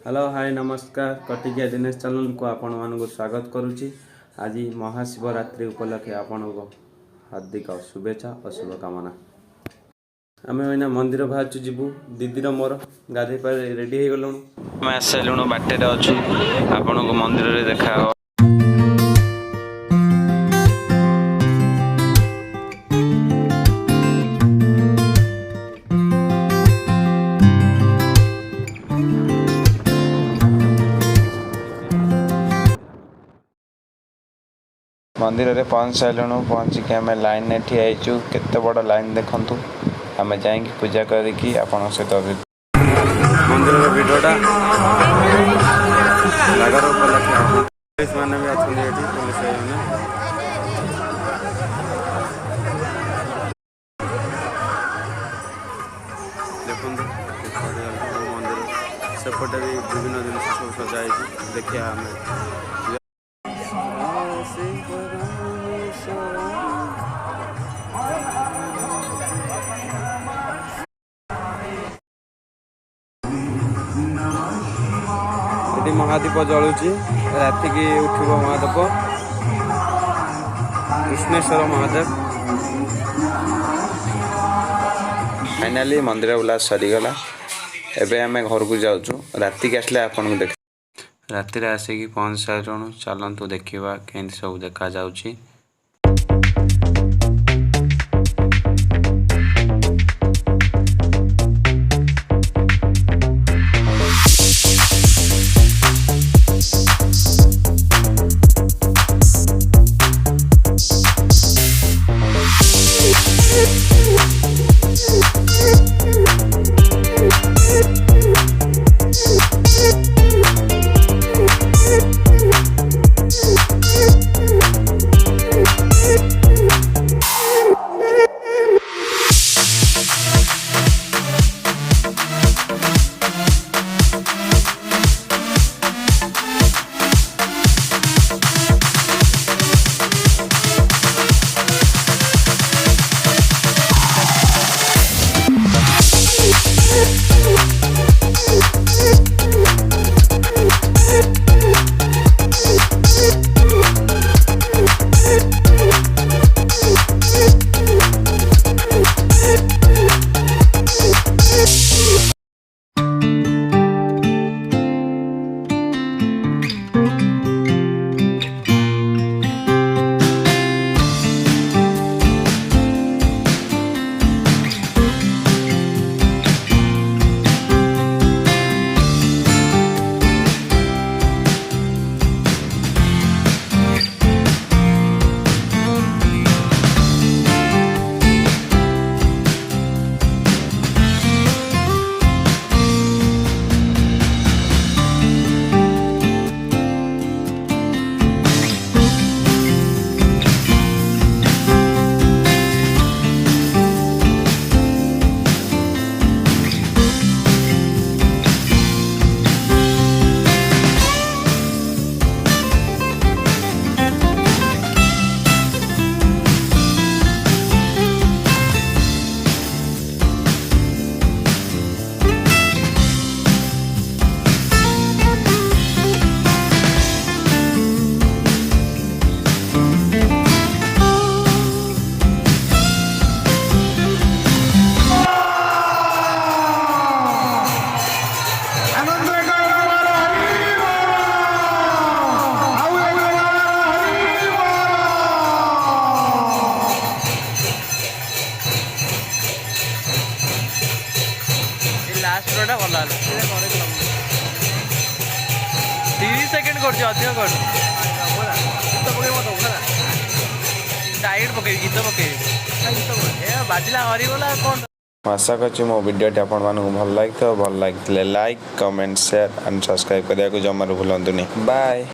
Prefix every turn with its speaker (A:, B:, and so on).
A: Hello hi नमस्कार कटिकिया Dinesh channel को आपण मानक स्वागत करुच्ची। आज महाशिवरात्रि उपलक्षे आपण को हार्दिक शुभेच्छा और शुभकामना। आम एना मंदिर बाहर जीवु दीदीर मोर गाधे पार रेडी हो गलु आम आस सारूँ बाटे अच्छु आपण को मंदिर में देखा मंदिर में पहुँच सारूँ पहुँचिक आम लाइन में ठियाचु केते बड़ लाइन देखु आम जाकि पूजा करी आपण सहित मंदिर भिडटा नगर पुलिस मैंने भी अच्छे पुलिस देखो मंदिर सेपटे भी विभिन्न जिन सब सजाई देखिए आम महादीप जलुची राति की उठब महादेव कृष्णेश्वर महादेव फाइनाली मंदिर बुला सरीगला एबे आम घर को जाऊँ राति के आसले आपन को देख राति आसिक पहुँच सारूँ चलतु देखा केमती सब देखा जाऊँगी। लास्ट भल 30 सेकेंड कर डायरेक्ट पकड़ गीत पकड़ बाजिला हरिगला कौन आशा कर मो वीडियो आपण भल लगे भल लगे like comment share and subscribe करने को जमार भूलु नहीं। बाय।